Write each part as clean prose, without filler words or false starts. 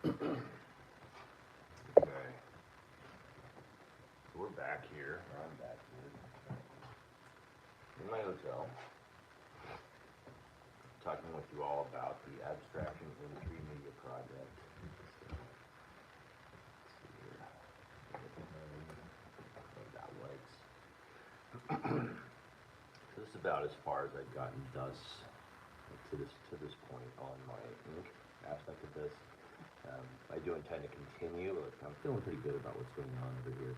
Okay, so we're back here, or I'm back here, in my hotel, talking with you all about the Abstraction in 3 Media project. So, let's see here. That likes. So this is about as far as I've gotten thus to this point on my ink aspect of this. I do intend to continue. I'm feeling pretty good about what's going on over here.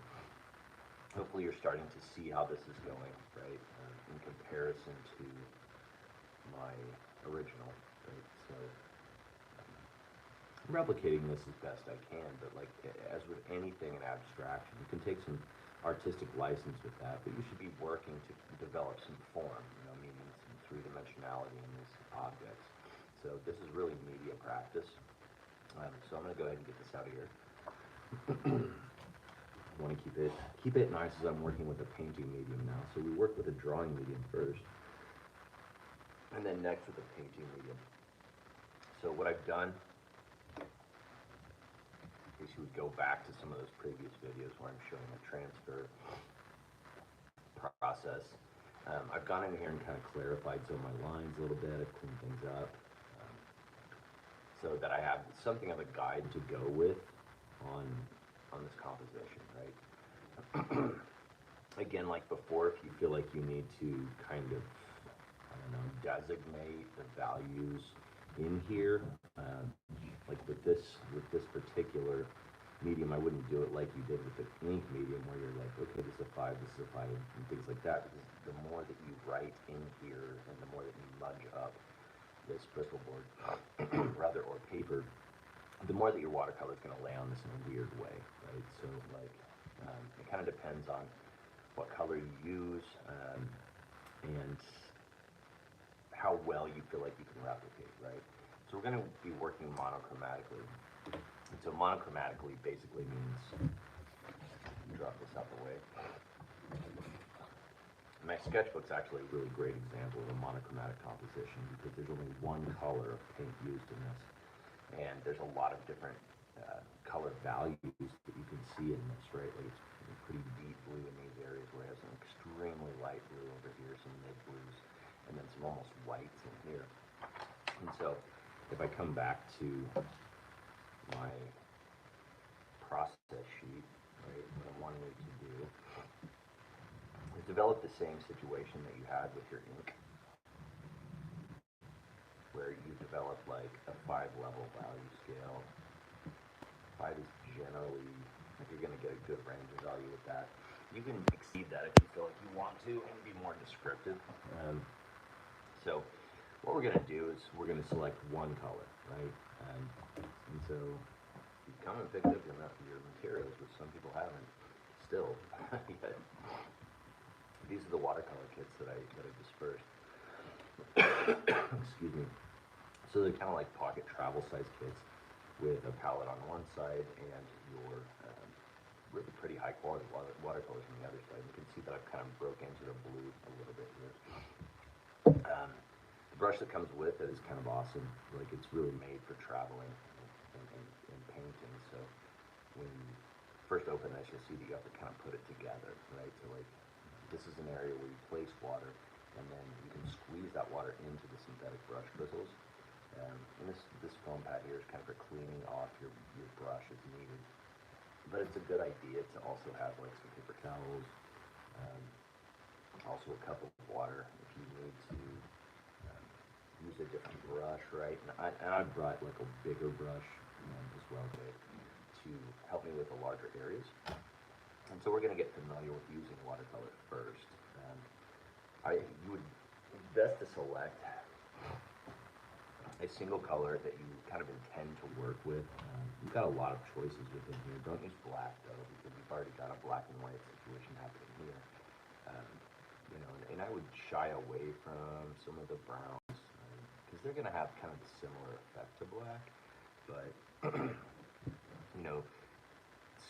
Hopefully you're starting to see how this is going, right, in comparison to my original, right? So I'm replicating this as best I can, but like as with anything in abstraction, you can take some artistic license with that, but you should be working to develop some form, meaning some three-dimensionality in these objects. So this is really media practice. So I'm going to go ahead and get this out of here. I want to keep it nice as I'm working with a painting medium now. So we work with a drawing medium first, and then next with a painting medium. So what I've done, in case you would go back to some of those previous videos where I'm showing a transfer process, I've gone in here and kind of clarified some of my lines a little bit. I've cleaned things up. So that I have something of a guide to go with on this composition, right? Again, like before, if you feel like you need to kind of, I don't know, designate the values in here, like with this particular medium, I wouldn't do it like you did with the ink medium, where you're like, okay, this is a 5, this is a 5, and things like that. Because the more that you write in here, and the more that you mudge up this bristol board, rather, or paper, the more that your watercolor is going to lay on this in a weird way, right? So, like, it kind of depends on what color you use, and how well you feel like you can replicate, right? So we're going to be working monochromatically. And so monochromatically basically means, drop this out the way. My sketchbook's actually a really great example of a monochromatic composition because there's only one color of paint used in this, and there's a lot of different color values that you can see in this, right? Like it's pretty deep blue in these areas where it has some extremely light blue over here, some mid blues, and then some almost whites in here. And so if I come back to my process sheet, right, what I'm wanting you to do is develop the same situation that you had with your ink, where you develop like a 5-level value scale. 5 is generally, like you're going to get a good range of value with that. You can exceed that if you feel like you want to and be more descriptive. So what we're going to do is we're going to select one color, right? And so you've come and picked up your materials, which some people haven't still yet. These are the watercolor kits that I dispersed. Excuse me. So they're kind of like pocket travel size kits with a palette on one side and your really pretty high quality watercolors on the other side. You can see that I've kind of broke into the blue a little bit here. The brush that comes with it is kind of awesome. Like it's really made for traveling and painting. So when you first open this, you'll see that you have to kind of put it together, right? So like this is an area where you place water, and then you can squeeze that water into the synthetic brush crystals. And this foam pad here is kind of for cleaning off your brush as needed. But it's a good idea to also have like some paper towels, also a cup of water if you need to use a different brush, right? And I brought like a bigger brush as well to help me with the larger areas. And so we're going to get familiar with using watercolor first. You would best to select a single color that you kind of intend to work with. You've got a lot of choices within here. Don't use black though, because you've already got a black and white situation happening here. And I would shy away from some of the browns because they're going to have kind of a similar effect to black. But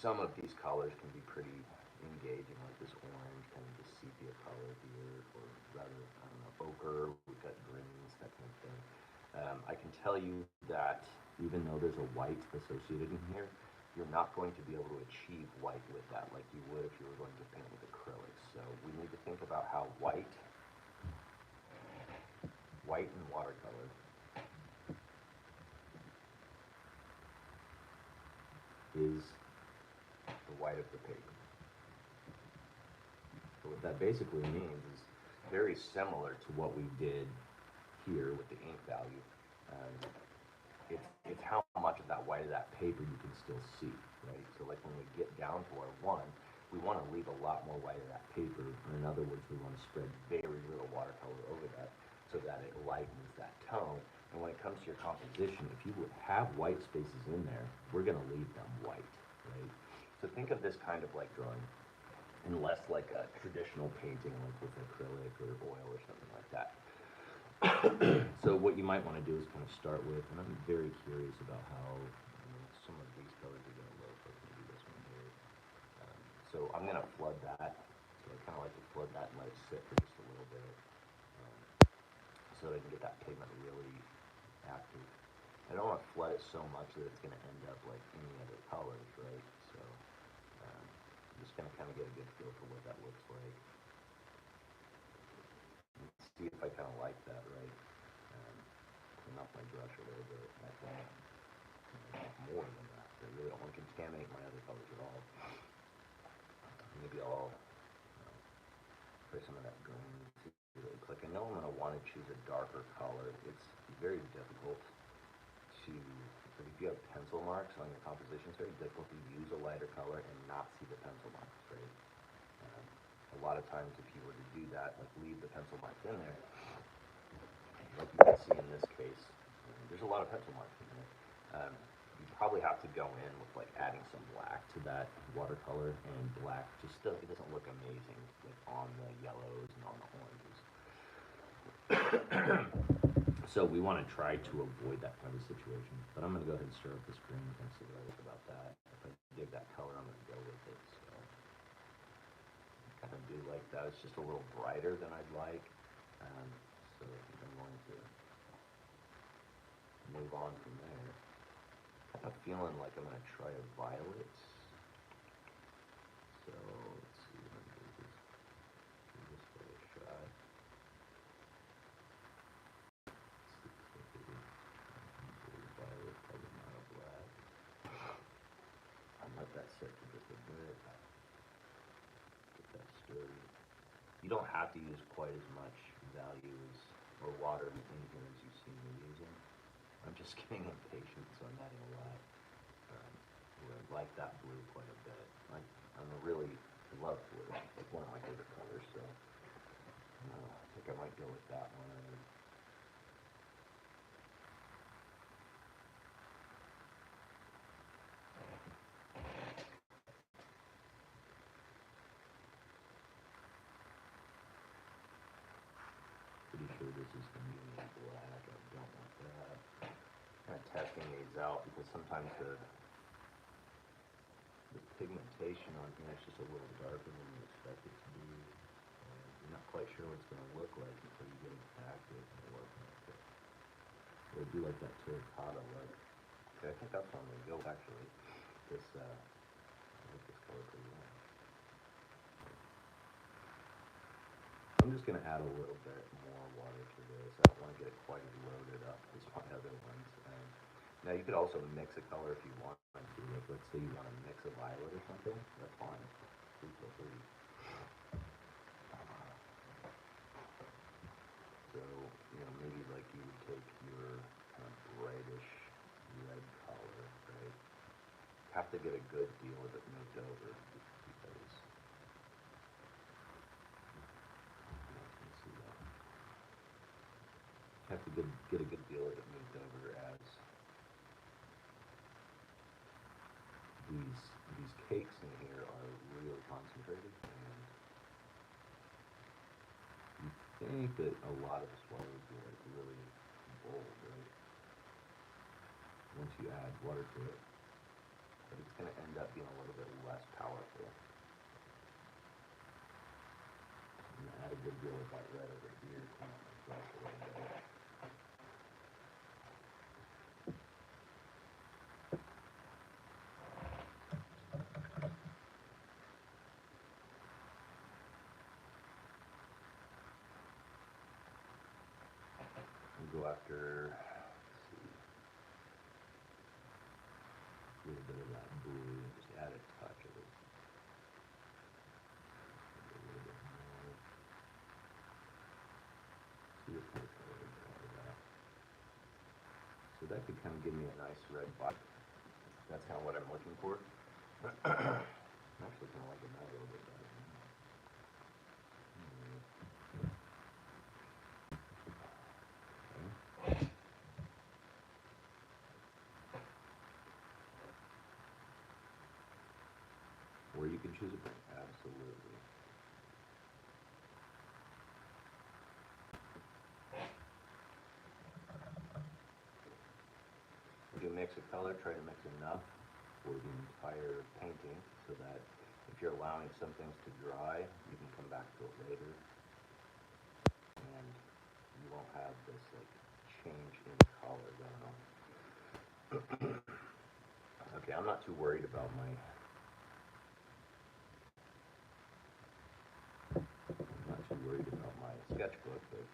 some of these colors can be pretty engaging, like this orange, kind of the sepia color here, or rather, I don't know, ochre. We've got greens, that kind of thing. I can tell you that even though there's a white associated in here, you're not going to be able to achieve white with that like you would if you were going to paint with acrylics. So we need to think about how white and watercolor is the white of the paper. So what that basically means is very similar to what we did here with the ink value. It's how much of that white of that paper you can still see, right? So like when we get down to our 1, we want to leave a lot more white of that paper. Or in other words, we want to spread very little watercolor over that so that it lightens that tone. And when it comes to your composition, if you would have white spaces in there, we're going to leave them white, right? So think of this kind of like drawing, and less like a traditional painting like with acrylic or oil or something like that. So what you might want to do is kind of start with, and I'm very curious about how some of these colors are going to look, like maybe this one here. So I'm going to flood that. So I kind of like to flood that and let it sit for just a little bit, so that I can get that pigment really active. I don't want to flood it so much that it's going to end up like any other colors, right? So I'm just going to kind of get a good feel for what that looks like. See if I kind of like that, right? Clean off my brush a little bit. I think more than that. I really don't want to contaminate my other colors at all. Maybe I'll spray some of that green to really click. I know I'm going to want to choose a darker color. It's very difficult to, like if you have pencil marks on your composition, it's very difficult to use a lighter color and not see the pencil marks, right? A lot of times if you were to do that, like leave the pencil marks in there, like you can see in this case, there's a lot of pencil marks in there. You probably have to go in with like adding some black to that watercolor, and black just still, it doesn't look amazing like on the yellows and on the oranges. So we want to try to avoid that kind of situation. But I'm going to go ahead and stir up this green and see what I like about that. If I dig that color, I'm going to go with it. So I kind of do like that. It's just a little brighter than I'd like. So I think I'm going to move on from there. I'm feeling like I'm going to try a violet. So let's see if I can do this for a shot. Violet, probably not a black. I'll let that sit for just a bit. Get that stirred. You don't have to use quite as much values or water in here as you've seen me using. I'm just getting impatient, so I'm adding a lot. I like that blue quite a bit. I love blue. It's like one of my favorite colors, so I think I might go with that one. Pretty sure this is going to be black. I don't want that. Kind of testing these out because sometimes the pigmentation on here is just a little darker than you expect it to be. You're not quite sure what it's going to look like until you get it active and working with it. So I do like that terracotta look. Okay, I think that's one way to go actually. I like this color pretty well. I'm just going to add a little bit more water to this. I don't want to get it quite as loaded up as my other ones. Now you could also mix a color if you want to. Like let's say you want to mix a violet or something. That's fine. Please feel free. So maybe like you would take your kind of brightish red color, right? Have to get a good feel of it moved over because have to get a good feel of it moved over as these cakes in here are really concentrated, and you think that a lot of the swell would be like really bold, right? Once you add water to it, but it's going to end up being a little bit less powerful. I'm going to add a good deal of that red over here, clean up my brush a little bit. go after, let's see, a little bit of that blue, just add a touch of it. A little bit more. See if I can color that. So that could kind of give me a nice red vibe. That's kind of what I'm looking for. I'm actually kind of liking that a little bit better. Or you can choose a print, absolutely. If you mix a color, try to mix enough for the entire painting so that if you're allowing some things to dry, you can come back to it later and you won't have this like change in color going on. Okay, I'm not too worried about my sketchbook, but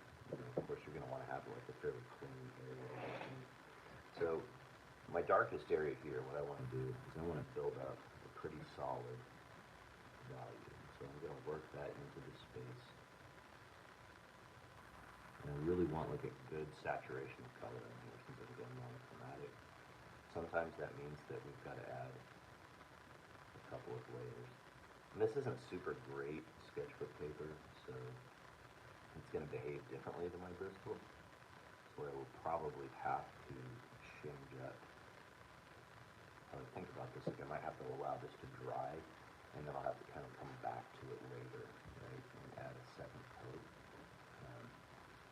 of course you're going to want to have like a fairly clean area. So my darkest area here, what I want to do is I want to build up a pretty solid value. So I'm going to work that into the space. And I really want like a good saturation of color in here since I'm getting monochromatic. Sometimes that means that we've got to add a couple of layers. And this isn't super great sketchbook paper, so it's going to behave differently than my Bristol. So I will probably have to change up how I think about this. Like I might have to allow this to dry, and then I'll have to kind of come back to it later, right, and add a second coat.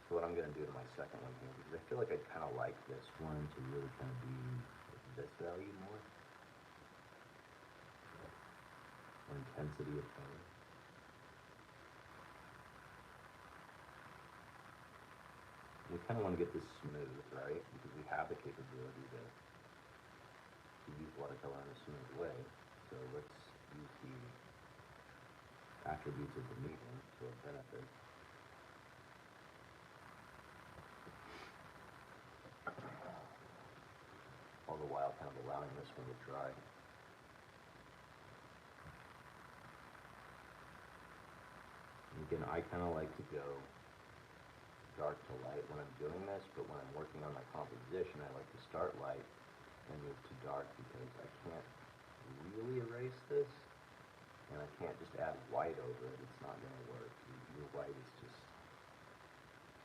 So what I'm going to do to my second one here, because I feel like I kind of like this one to really kind of be like this value more. Intensity of color. We kind of want to get this smooth, right? Because we have the capability to use watercolor in a smooth way. So let's use the attributes of the medium to our benefit. All the while kind of allowing this one to dry. And again, I kind of like to go dark to light when I'm doing this, but when I'm working on my composition, I like to start light and move to dark because I can't really erase this, and I can't just add white over it. It's not going to work. Your white is just,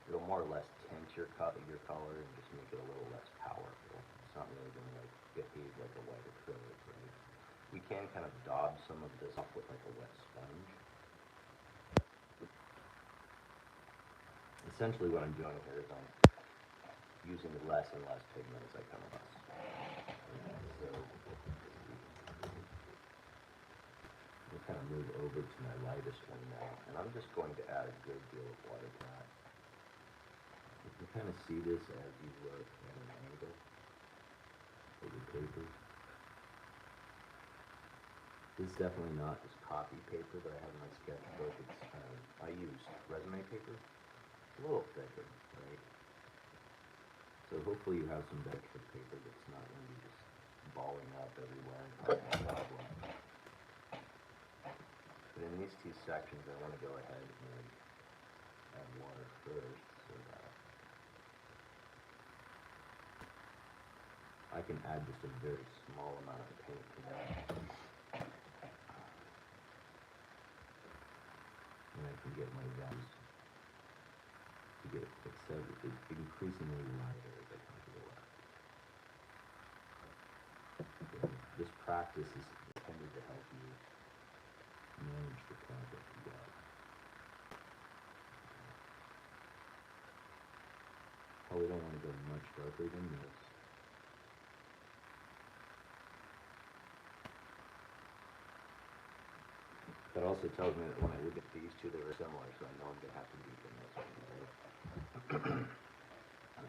it'll more or less tint your color and just make it a little less powerful. It's not really going to like behave like a white acrylic, right? We can kind of daub some of this off with like a wet sponge. Essentially what I'm doing here is I'm using less and less pigment as I come across. So I'll kind of move over to my lightest one now, and I'm just going to add a good deal of water to that. You can kind of see this as you look at an angle of the paper. This is definitely not this copy paper that I have in my sketchbook. It's I used resume paper. A little thicker, right? So hopefully you have some extra paper that's not going to be just balling up everywhere and causing a problem. But in these two sections, I want to go ahead and add water first so that I can add just a very small amount of paint to that. And I can get my values to get it said it's increasingly lighter as I come to the left. Okay. This practice is intended to help you manage the project you got. Probably don't want to go much darker than this. That also tells me that when I look at these two, they're similar, so I know I'm going to have to deepen this one, right?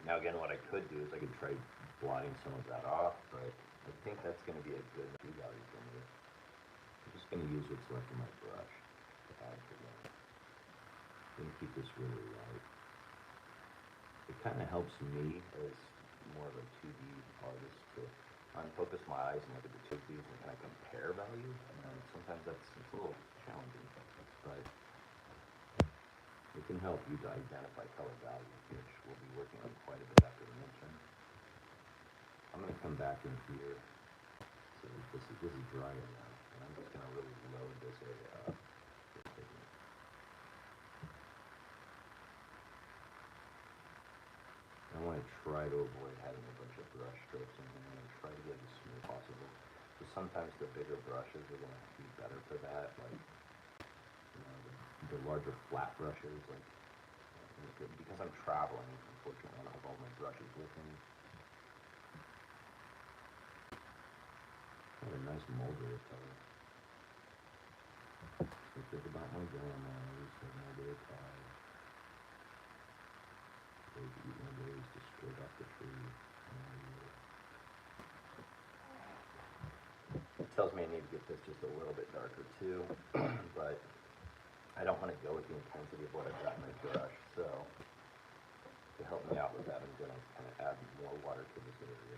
Now again, what I could do is I could try blotting some of that off, but I think that's going to be a good value for me. I'm just going to use what's left of my brush to add to that. I'm going to keep this really light. It kind of helps me as more of a 2D artist to unfocus my eyes and look at the 2Ds and kind of compare value. And sometimes it's a little challenging, but it can help you to identify color value, which we'll be working on quite a bit after the midterm. I'm going to come back in here. So this is dry enough, and I'm just going to really load this area up. I want to try to avoid having a bunch of brush strokes in here and try to get as smooth as possible. So sometimes the bigger brushes are going to be better for that, like the larger flat brushes, like because I'm traveling, unfortunately I don't have all my brushes with me. I have a nice mulberry color. I think about my grandma, I used to have mulberry pie. They would eat mulberries just straight off the tree. It tells me I need to get this just a little bit darker too, but I don't want to go with the intensity of what I've got in my brush, so to help me out with that, I'm going to kind of add more water to this area.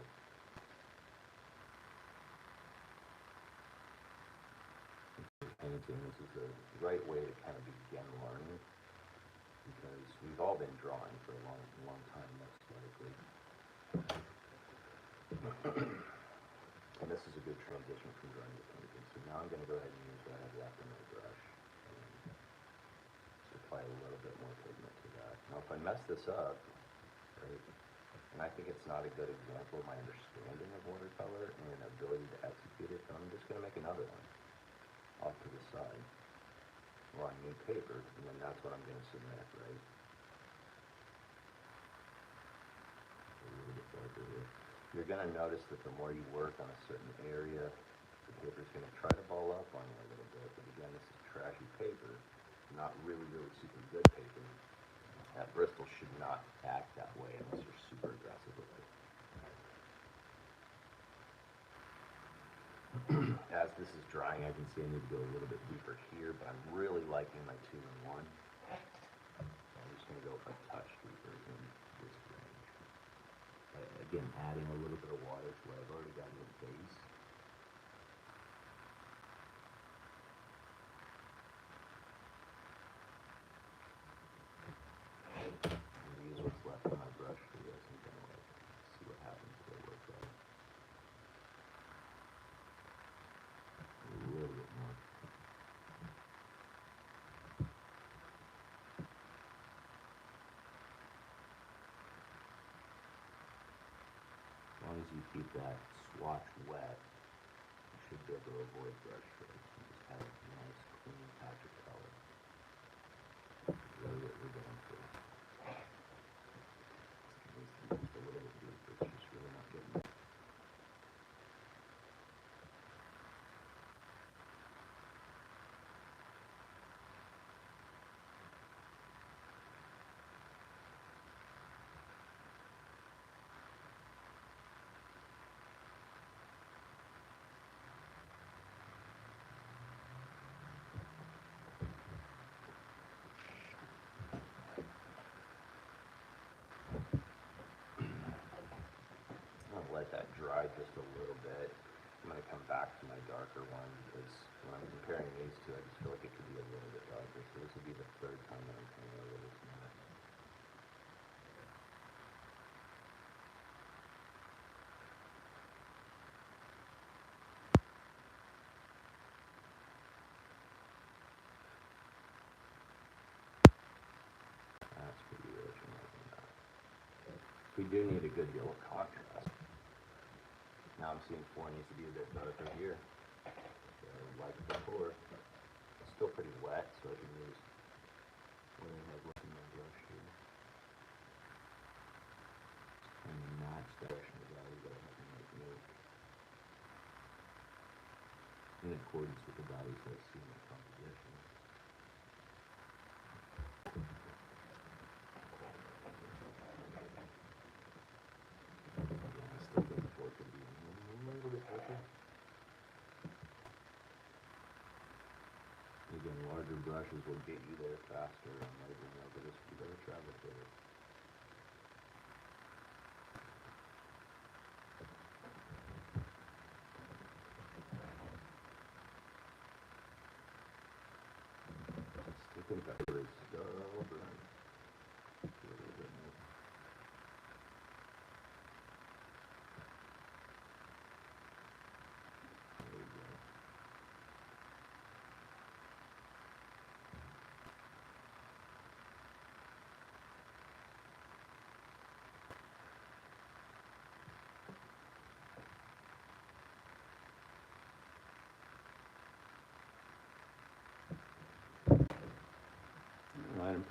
Painting, this is the right way to kind of begin learning, because we've all been drawing for a long time, most likely. And this is a good transition from drawing to painting. So now I'm going to go ahead and use what I have left in my brush. And apply a little bit more pigment to that. Now if I mess this up, right, and I think it's not a good example of my understanding of watercolor and ability to execute it, I'm just going to make another one off to the side or on new paper, and then that's what I'm going to submit, right? A little bit darker here. You're going to notice that the more you work on a certain area, the paper's going to try to ball up on you a little bit, but again, this is trashy paper, not really super good paper. That Bristol should not act that way unless you're super aggressive with it. As this is drying, I can see I need to go a little bit deeper here, but I'm really liking my 2-in-1. I'm just going to go a touch deeper in this range. Again, adding a little bit of water to what I've already got in the base. Use what's left on my brush for this and kind of like see what happens if I work that. A little bit more. As long as you keep that swatch wet, you should be able to avoid brush strokes and just have a nice clean patch of color. Really what we're going for. Just a little bit deeper, it's just really not getting it. I'm going to let that dry just a little bit. I'm going to come back to my darker one because when I'm comparing these two, I just feel like it could be a little bit darker. So this will be the third time that I'm painting over this now. That's pretty rich. I'm liking that. We do need a good deal of contrast. Now I'm seeing 4 needs to be a bit darker here. So like before, it's still pretty wet, so I can use what I have left in my brush here. Just kind of match the direction of value that I have in my note in accordance with the values that I see in my composition. Again, larger brushes will get you there faster and labeling over this, you better travel through it.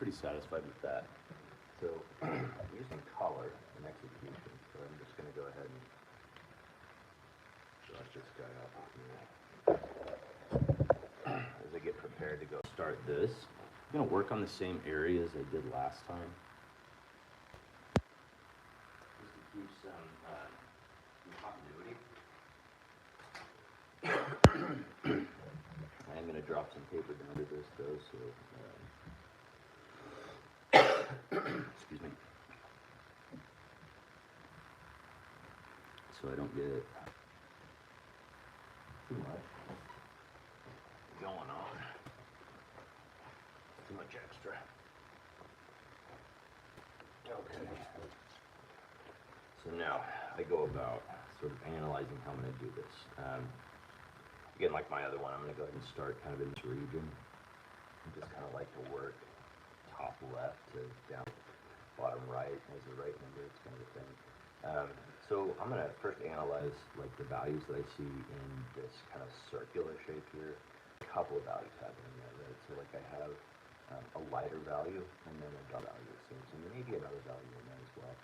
pretty satisfied with that. So using color and execution, so I'm just going to go ahead and brush this guy up here. As I get prepared to go start this, I'm going to work on the same areas I did last time. Just to keep some continuity. I'm going to drop some paper down to this though, so excuse me, so I don't get too much going on, too much extra. Okay, so now I go about sort of analyzing how I'm going to do this. Again, like my other one, I'm going to go ahead and start kind of in this region. I just kind of like to work top left to down bottom right as the right number, it's kind of a thing. So I'm going to first analyze like the values that I see in this kind of circular shape here. A couple of values happening there, right? So like I have a lighter value and then a dark value, it seems, and maybe another value in there as well.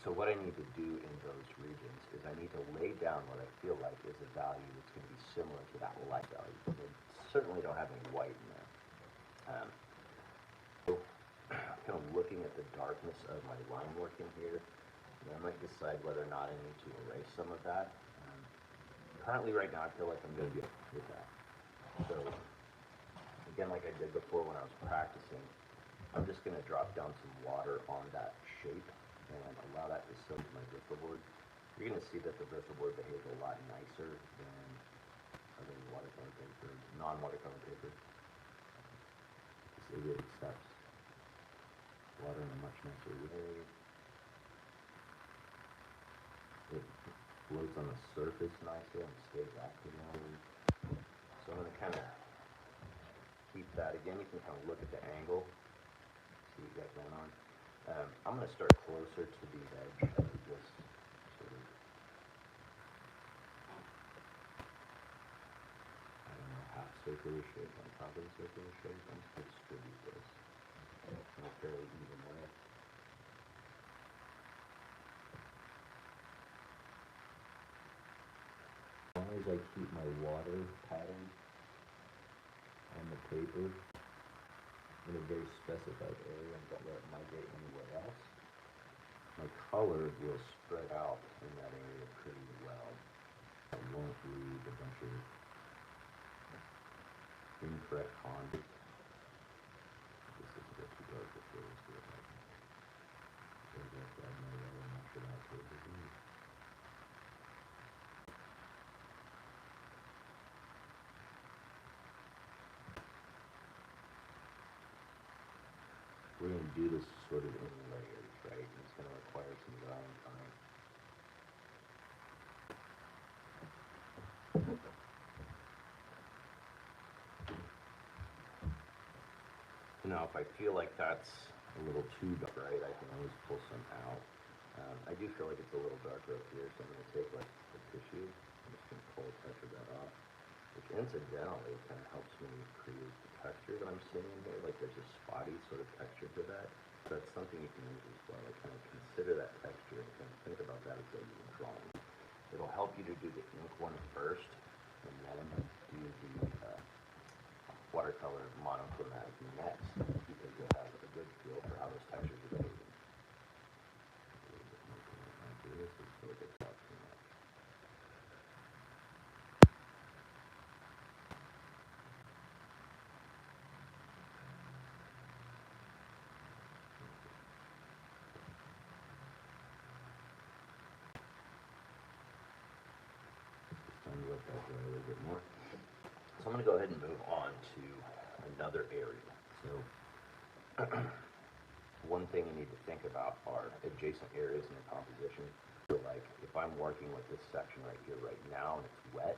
So what I need to do in those regions is I need to lay down what I feel like is a value that's going to be similar to that light value. I certainly don't have any white in there. So kind of looking at the darkness of my line work in here, and I might decide whether or not I need to erase some of that. Currently right now I feel like I'm going to be okay with that. So again, like I did before when I was practicing, I'm just going to drop down some water on that shape and allow that to soak my Bristol board. You're going to see that the Bristol board behaves a lot nicer than other watercolor paper, non-watercolor paper. It accepts water in a much nicer way. It floats on the surface nicely and stays active longer. So I'm going to kind of keep that. Again, you can kind of look at the angle, see what you got going on. I'm going to start closer to the edge of this sort of, I don't know, half circular shape on top of the circular shape. I'm just going to distribute this in a fairly even way. As long as I keep my water pattern on the paper in a very specified area and don't let it migrate anywhere else, my color will spread out in that area pretty well. I won't leave a bunch of incorrect conduit. This is a bit too dark for this. So I just add my yellow and knock it out to a degree. We're going to do this sort of in layers, right? It's going to require some drying time. Now, if I feel like that's a little too dark, right, I can always pull some out. I do feel like it's a little darker up here, so I'm going to take like the tissue. I'm just going to pull a touch of that off, which incidentally kind of helps me create the texture that I'm seeing in here. Like there's a spotty sort of texture to that. That's something you can use as well. Like kind of consider that texture and kind of think about that as though you were drawing. It'll help you to do the ink one first, and then do the watercolor monochromatic next, because you'll have a good feel for how those textures are behaving. Let that dry a little bit more. So I'm going to go ahead and move on to another area. So one thing you need to think about are adjacent areas in your composition. So like if I'm working with this section right here right now and it's wet,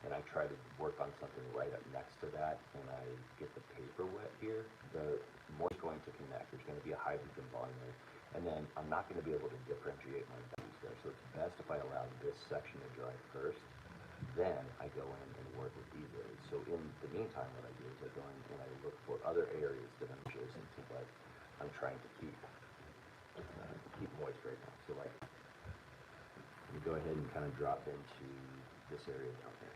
and I try to work on something right up next to that, and I get the paper wet here, the moisture is going to connect. There's going to be a hydrogen bond there, and then I'm not going to be able to differentiate my values there. So it's best if I allow this section to dry first, then I go in and work with these areas. So in the meantime, what I do is I go in and I look for other areas that I'm adjacent to, like I'm trying to keep moist right now. So like, let me go ahead and kind of drop into this area down here.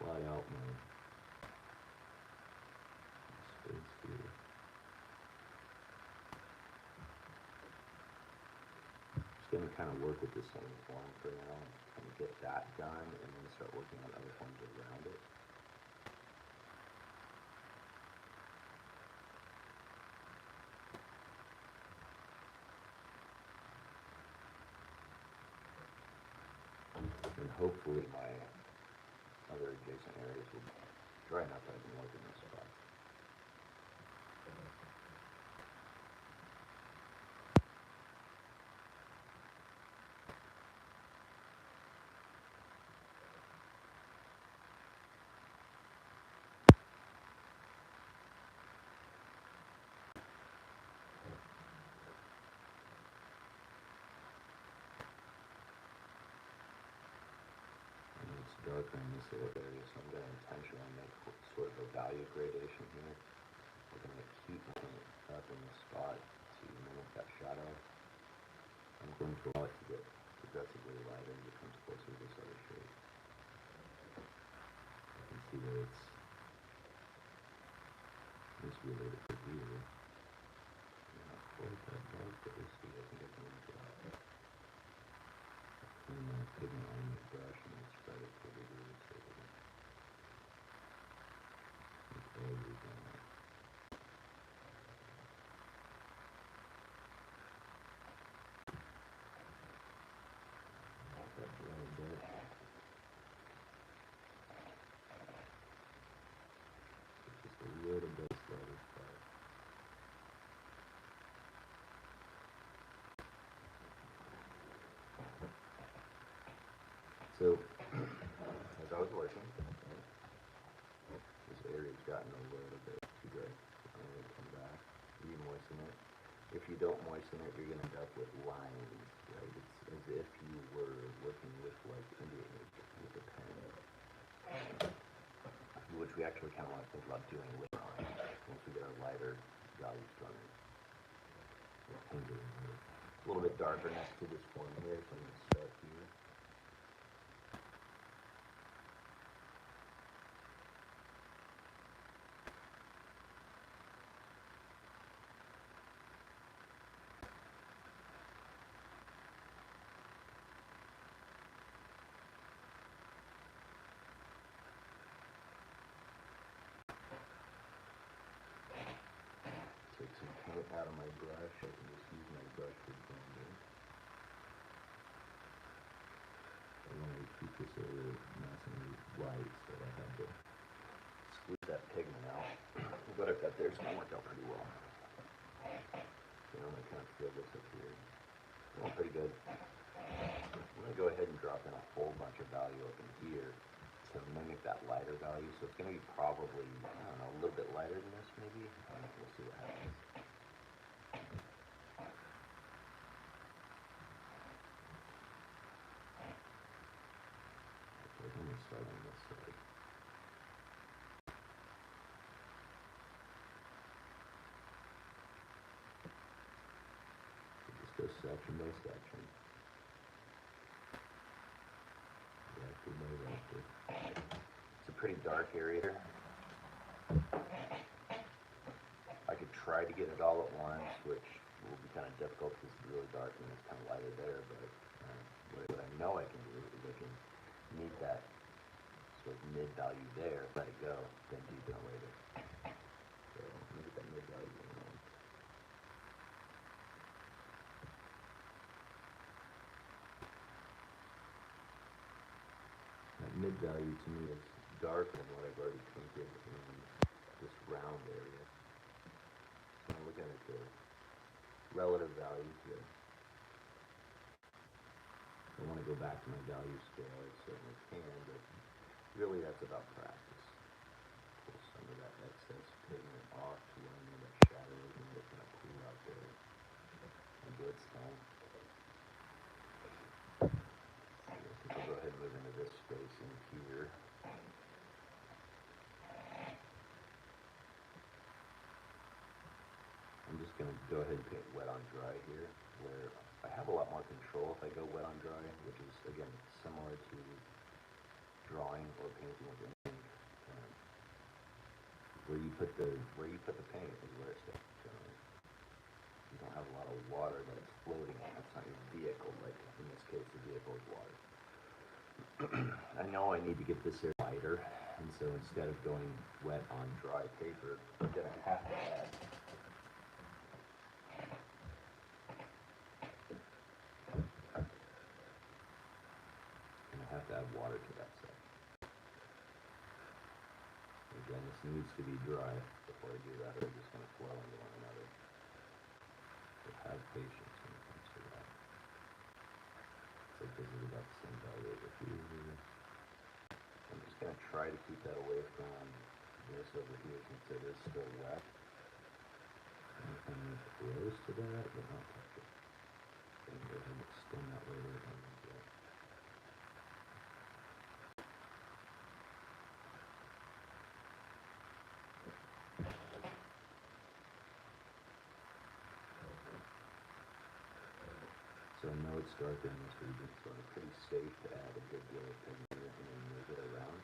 Fly out my space here. Just going to kind of work with the same form for now, and get that done, and then start working on other forms around it. And hopefully my other adjacent areas will be dry enough that I can work in this spot. Darker in this little area, so I'm going to intentionally make sort of a value gradation here. We're going to keep it up in this spot to mimic that shadow. I'm going to allow it to get progressively lighter as it comes closer to this other shape. You can see that it's related to here. Not quite that dark, but we'll see. I think I can make it out. Clean my pigment on the brush and then spread it over here. Just a little bit slighter spot. So, as I was working, this area's gotten a little bit too dry. I'm going to come back, re-moisten it. If you don't moisten it, you're going to end up with lines, right? It's as if you were working with like Indian ink with a pen, which we actually kind of want to think about doing later on once we get our lighter values running. A little bit darker next to this form here, so I'm going to start here. Take some paint out of my brush. I can just use my brush for blending. I want to keep this area nice and white, so I have to squeeze that pigment out. What I've got there is going to work out pretty well. You know, I kind of feel this up here. Going pretty good. I'm going to go ahead and drop in a whole bunch of value up in here to mimic that lighter value. So it's going to be probably, I don't know, a little bit lighter than this maybe. We'll see what happens. Okay, let me start on this side. So just go section by section. Reactive by reactive. It's a pretty dark area. I could try to get it all at once, which will be kind of difficult because it's really dark and it's kind of lighter there, but what I know I can do is I can meet that sort of mid value there, let it go, then deepen it later. So let me get that mid value going on. That mid value to me is darker than what I've already painted in this round area. So I'm looking at the relative values here. I want to go back to my value scale, I certainly can, but really that's about practice. Pull some of that excess pigment off to where I know that shadow is and let it kind of cool out there. And do its thing. move into this space in here. I'm just going to go ahead and paint wet on dry here, where I have a lot more control if I go wet on dry, which is, again, similar to drawing or painting with ink. Where you put the paint is where it stays. Generally, you don't have a lot of water that it's floating on. It's not your vehicle. Like in this case, the vehicle is water. I know I need to get this area lighter, and so instead of going wet on dry paper, I'm gonna have to add. Water to that side. Again, this needs to be dry before I do that, or it's just going to flow into one another. So have patience when it comes to that. It's like this is about the same value over here. I'm just going to try to keep that away from this over here since it is still wet. Anything close to that, but not touch it. I'm going to go ahead and extend that later. So I know it's darker in this region, so it's pretty safe to add a good deal of pigment and then move it around.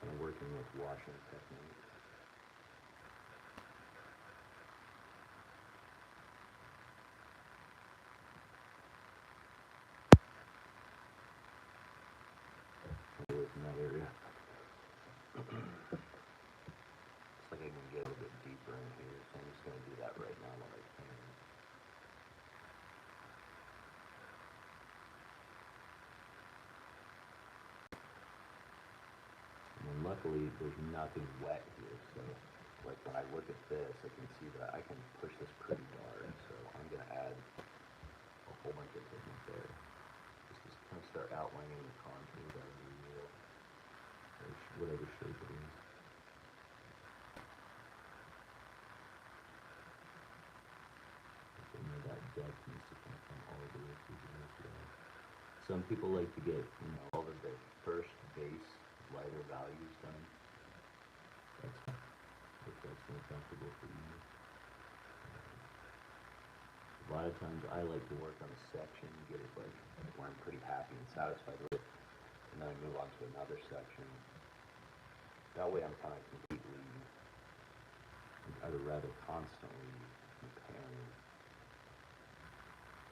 Kind of working with washing technique. In that area. Looks like I can get a little bit deeper in here, so I'm just going to do that right now while I can. And then luckily there's nothing wet here, so like when I look at this, I can see that I can push this pretty hard, so I'm going to add a whole bunch of pigment there. Just kind of start outlining the contour of the wheel, or whatever shape it is. That depth needs to come from all the way through here as well. Some people like to get, all of the first base lighter values done. That's fine, if that's more comfortable for you. A lot of times I like to work on a section, get it like where I'm pretty happy and satisfied with it, and then I move on to another section. That way I'm kind of completely, I'd rather constantly comparing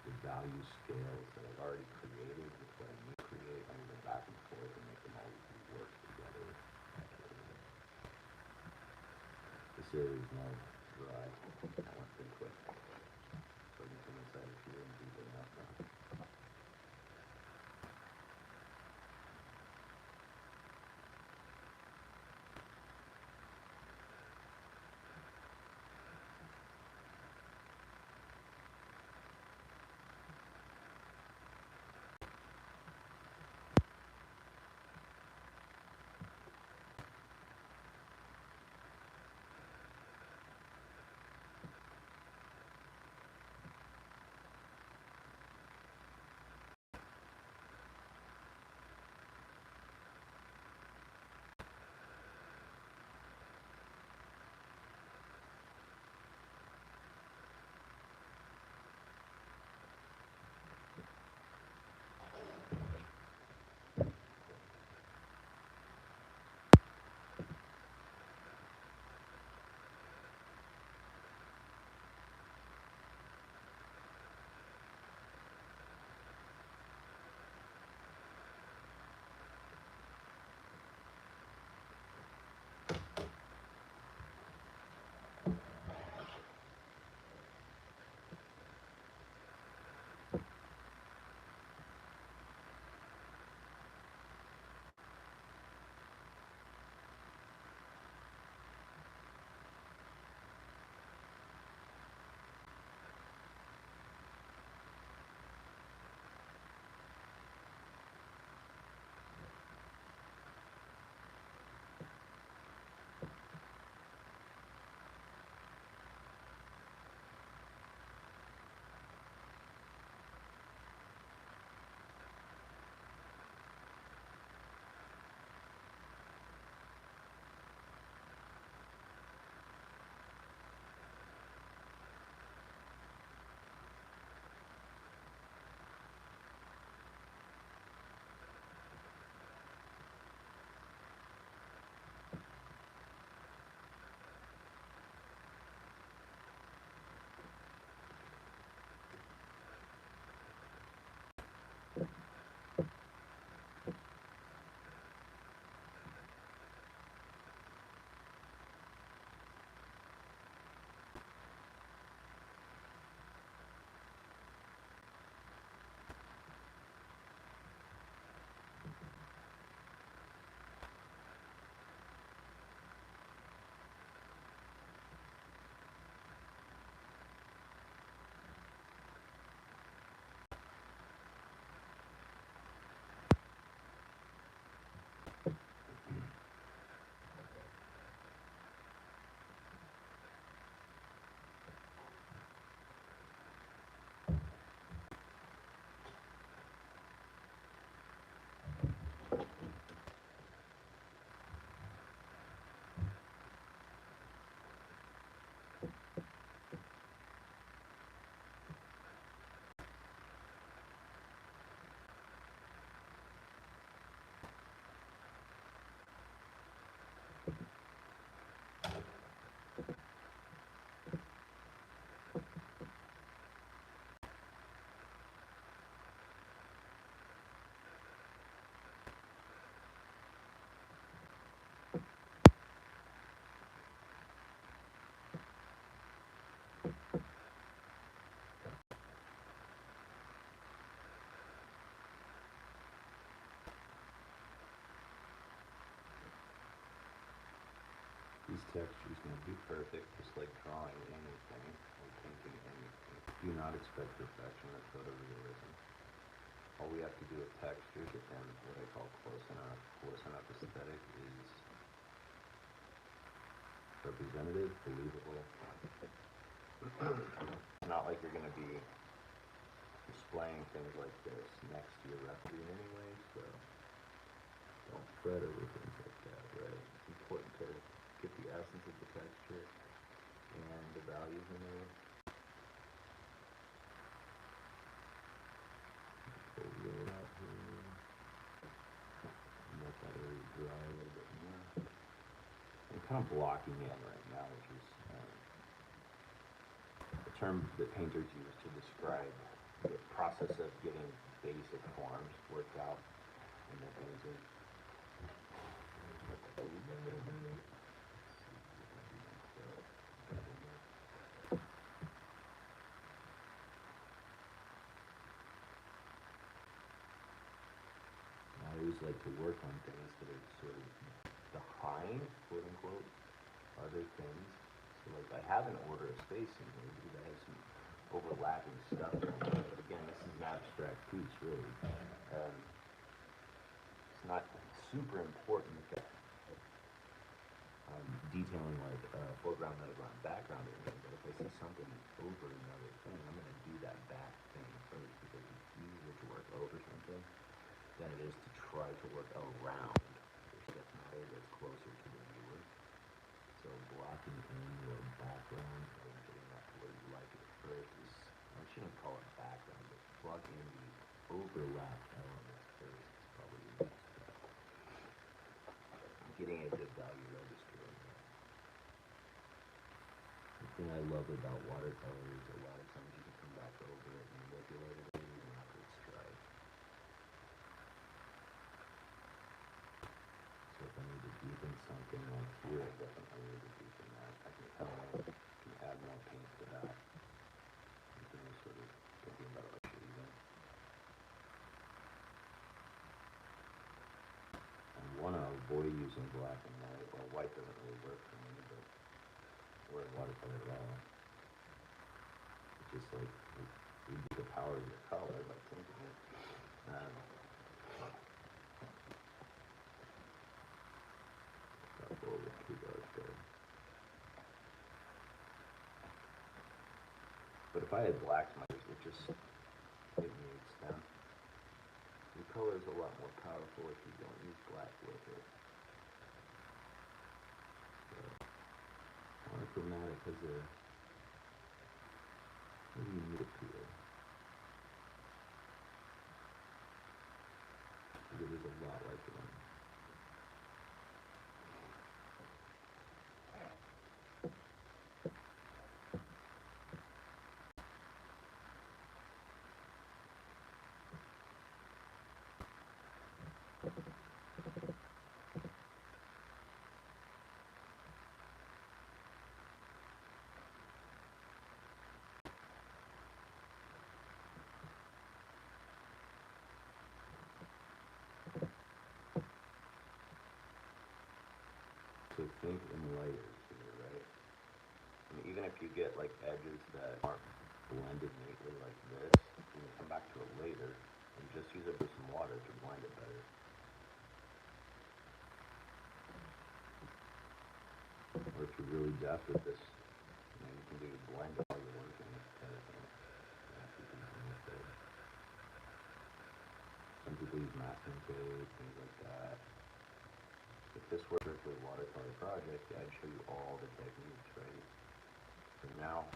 the value scales that I've already created with what I need to create. I'm going to go back and forth and make them all work together. This area is now dry. I went pretty quick. So I can come inside of here and deepen enough now. these textures going to be perfect, just like drawing anything or painting anything. Do not expect perfection or photorealism. All we have to do with textures and what I call close enough aesthetic is representative, believable. It's not like you're going to be displaying things like this next to your rep screen anyway, so don't fret over things like that, right? It's important to get the essence of the texture and the values in there. Pull it out here. Let that area dry a little bit more. I'm kind of blocking in right now, which is a term that painters use to describe the process of getting basic forms worked out in the painting. I always like to work on things that are sort of behind, quote unquote, other things. So like I have an order of spacing here because I have some overlapping stuff. Again, this is an abstract piece, really. It's not super important that detailing like foreground, middle ground, background or anything, but if I see something over another thing, I'm going to do that back thing first because it's easier to work over something than it is to try to work around your subject matter that's closer to the viewer. So blocking in your background or getting that to where you like it first is, I shouldn't call it background, but blocking in the overlap elements first is probably the best step. Getting a good value register in there. The thing I love about watercolor is a lot of times you can come back over it and manipulate it even after it's dried. So if I need to deepen something like here, I definitely need to deepen that. I can come in, can add more paint to that. You can sort of thinking about it like shading. I want to avoid using black and white. Well, white doesn't really work for me, but or in watercolor at all. It's just like you get the power of your color by tinting it. Got a little bit too dark there. But if I had black smudges, it just it mutes them. The color is a lot more powerful if you don't use black with it. So, monochromatic has a pretty unique appeal. It is a lot like it. So think in layers here, right? And even if you get like edges that aren't blended neatly like this, you can come back to it later and just use it with some water to blend it better. Or if you're really deft with this, you can do blend while you're working kind of thing. Some people use masking tape, things like that. If this were a watercolor project, I'd show you all the techniques, right? For now,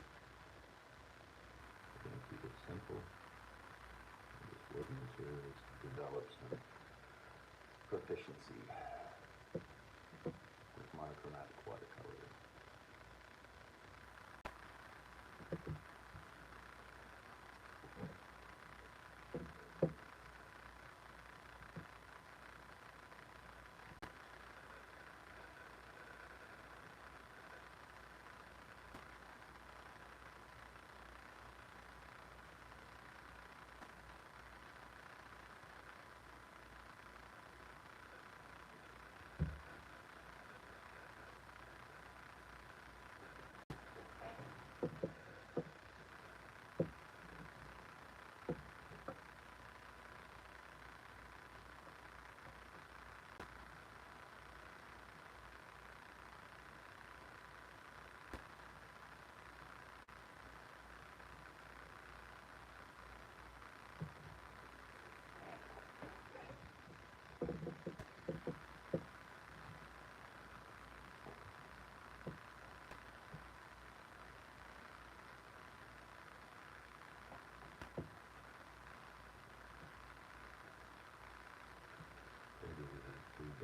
we're going to keep it simple. Just work materials to develop some proficiency with monochromatic watercolor.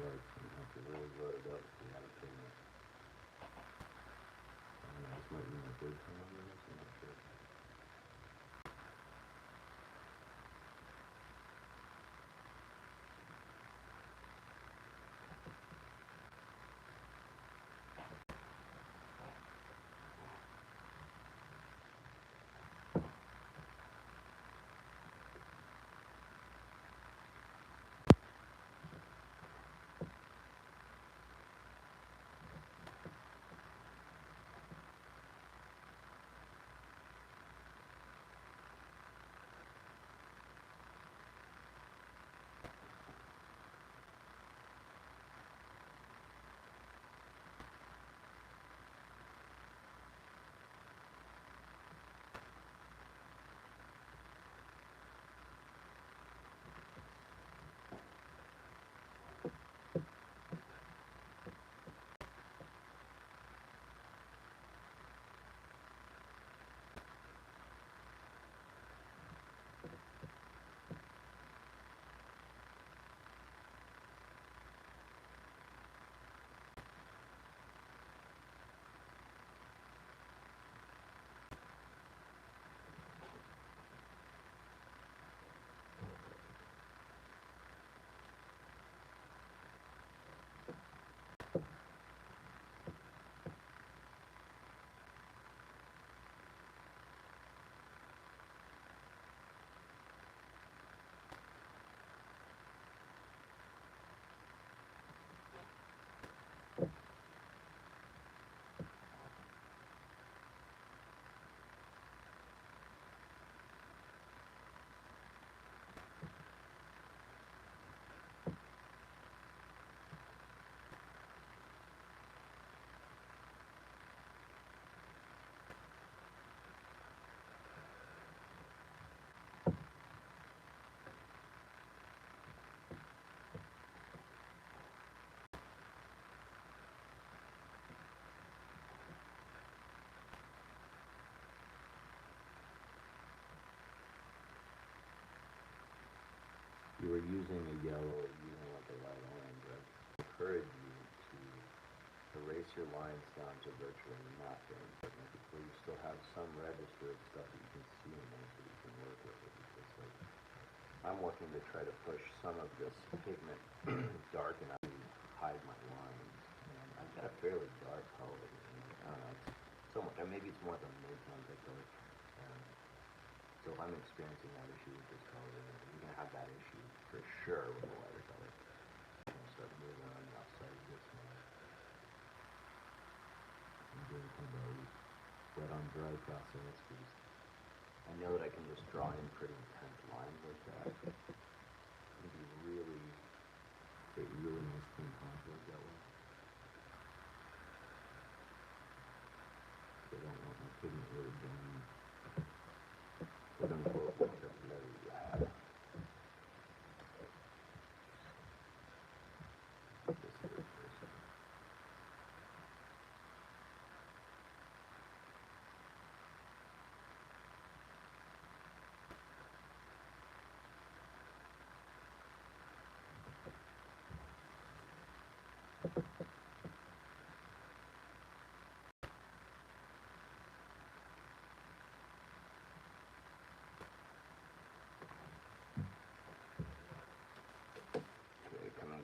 dark, and you have to really load it up to have a pigment. I don't know, this might be my third time on this, I'm not sure. You were using a yellow or using like a light orange, I encourage you to erase your lines down to virtually nothing, where you still have some register of stuff that you can see in there so you can work with it. Because like, I'm working to try to push some of this pigment dark and I hide my lines. And I've got a fairly dark color. And I don't know, it's somewhat, and maybe it's more of a mid-tone color. So if I'm experiencing that issue with this color, you're going to have that issue for sure with the lighter color. I'm going to start moving on the outside of this one. I'm doing kind of a wet on dry process because I know that I can just draw in pretty intense lines like that. It'd be really, create really nice clean contours that way. So I don't want my pigment really going, quote unquote, like a very lab.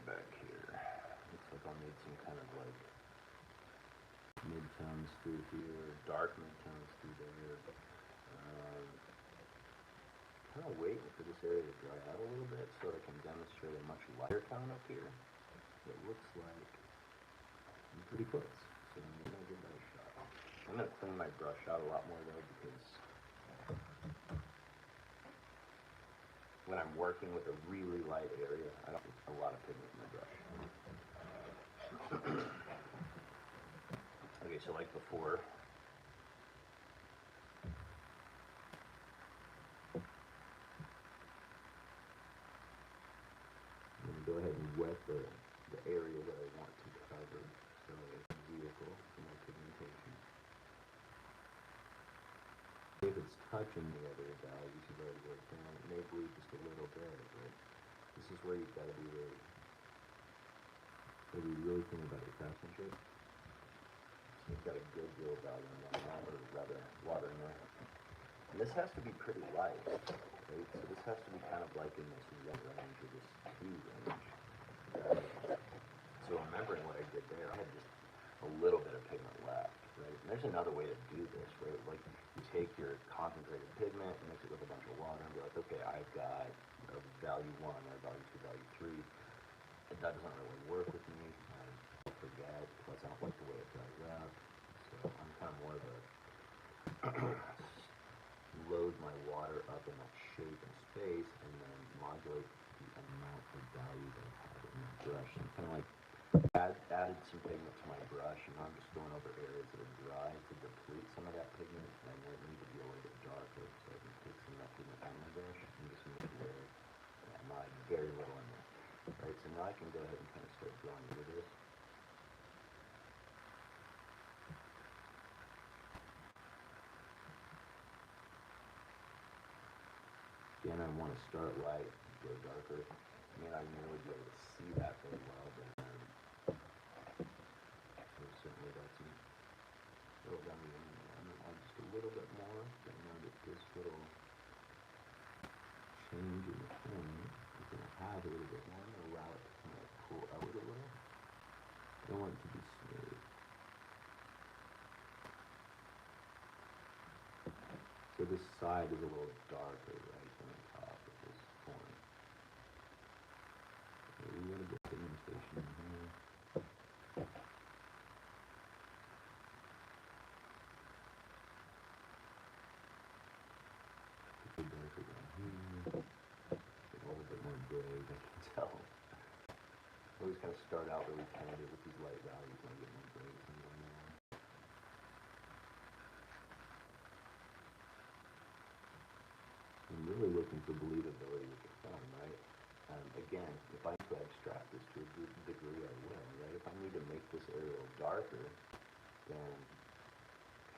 Back here. Looks like I'll need some kind of like mid-tones through here, dark mid-tones through there. Kind of waiting for this area to dry out a little bit so that I can demonstrate a much lighter tone up here. It looks like I'm pretty close, so I'm going to give that a shot. I'm going to clean my brush out a lot more though because when I'm working with a really light area, I don't put a lot of pigment in my brush. Okay, so like before, I'm going to go ahead and wet the area that I want to cover, so it's a vehicle for my pigmentation. If it's touching the other dye, you should let it work down. It may bleed just a little bit, but this is where you've got to be really So we really think about your craftsmanship. So you've got a good deal of value in that, or rather water in there. And this has to be pretty light, right? So this has to be kind of like in this 1 range or this 2 range. Right? So remembering what I did there, I had just a little bit of pigment left, right? And there's another way to do this, right? Like you take your concentrated pigment and mix it with a bunch of water and be like, okay, I've got a value 1 or a value 2, value 3. But that doesn't really work with me. I forget, plus I don't like the way it dries out. So I'm kind of more of a load my water up in that shape and space and then modulate the amount of value that I have in my brush. So I'm kind of like added some pigment to my brush, and I'm just going over areas that are dry to deplete some of that pigment, and I might need to be a little bit darker, so I can take some of that pigment out of my brush and just make it very little in there. Right, so now I can go ahead and kind of start drawing into this. Again, I want to start light and go darker. I may not even really be able to see that very well, but certainly got some little down the end. I'm going to add just a little bit more, but I know that this little change in the tone is going to have a little bit more and allow it to kind of pull out a little. I don't want it to be smooth. So this side is a little darker, right, than the top of this corner. A little bit of pigmentation in here. A bit darker down here. A little bit more gray, I can tell. I always kind of start out really tentative with these light values and I get more gray as I'm going along. I'm really looking for believability with the film, right? Again, if I need to abstract this to a good degree, I will, right? If I need to make this area darker, then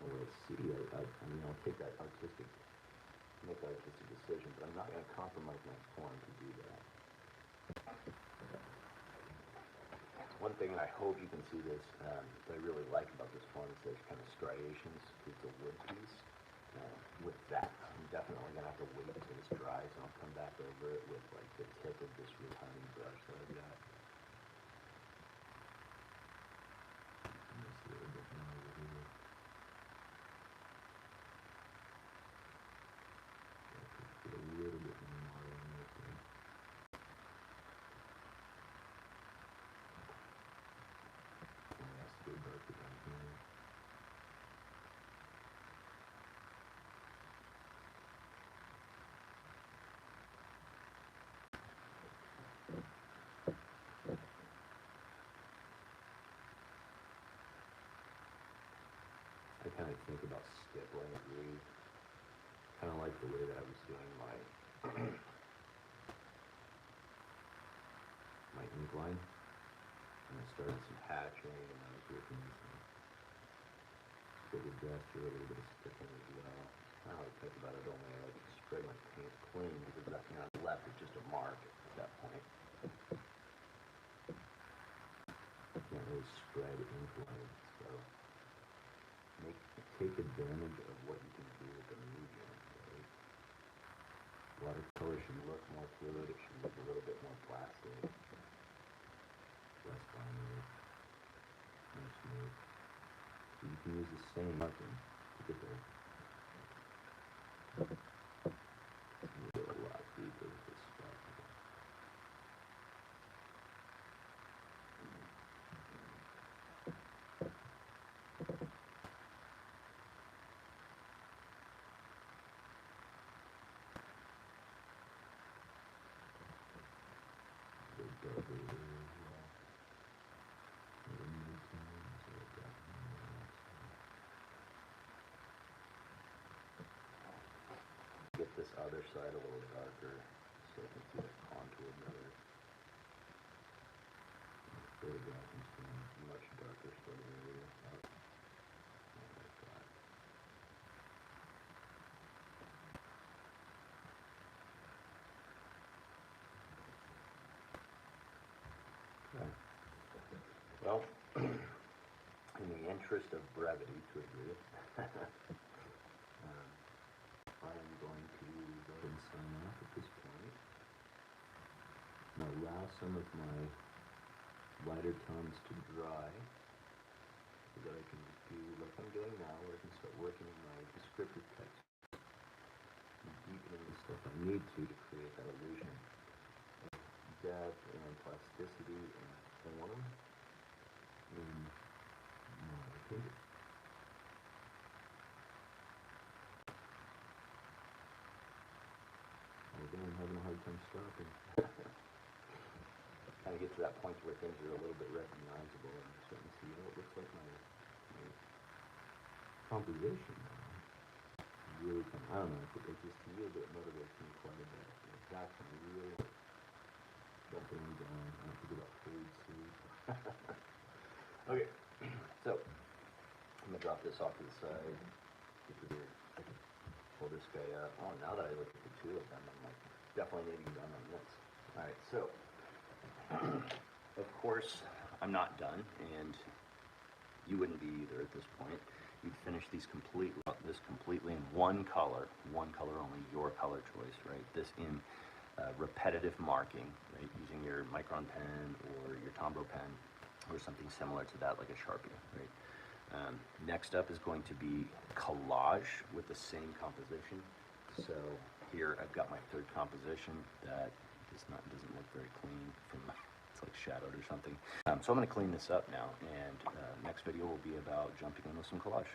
we'll see. I mean, I'll take that make that artistic decision, but I'm not going to compromise my form to do that. One thing, and I hope you can see this, that I really like about this form is there's kind of striations. It's a wood piece. With that, I'm definitely going to have to wait until this dries, and I'll come back over it with like the tip of this real tiny brush that I've got. Just a little bit more over here. Get a little bit more in right there. And that's a bit darker down here. I kind of think about stippling a groove, kind of like the way that I was doing my my ink line. And I started some hatching, and I was working some bigger gesture, a little bit of stippling as well. It's kind of how I think about it, only I like to spread my paint clean because that, you know, left is just a mark at that point. I can't really spread ink line, so take advantage of what you can do with the medium, right? Watercolor should look more fluid, it should look a little bit more plastic, less binary, more smooth. So you can use the same marking to get there. You go a lot deeper with this stuff. Get this other side a little darker so I can see the contour better. Photographing some much darker sort of area. Like that. Okay. Well, in the interest of brevity, to a degree, I am going to go ahead and sign off at this point. And allow some of my lighter tones to dry so that I can do like I'm doing now, where I can start working in my descriptive text and deepening the stuff I need to create that illusion of depth and plasticity and form in my painting. Again, I'm having a hard time stopping. Kind of get to that point where things are a little bit recognizable and I'm starting to see, oh, it looks like my composition now. Really kind of, I don't know, it just really bit motivates me quite a bit. That's really jumping down. I have to get up paid sleep. Okay, so I'm gonna drop this off to the side. Get the pull this guy up. Oh, now that I look at the two of them, I'm like, definitely need to be done on this. All right, so of course I'm not done, and you wouldn't be either at this point. You'd finish this completely in one color only, your color choice, right? This in repetitive marking, right? Using your Micron pen or your Tombow pen or something similar to that, like a Sharpie, right? Next up is going to be collage with the same composition. So here I've got my third composition that doesn't look very clean from, it's like shadowed or something. So I'm going to clean this up now, and next video will be about jumping in with some collage.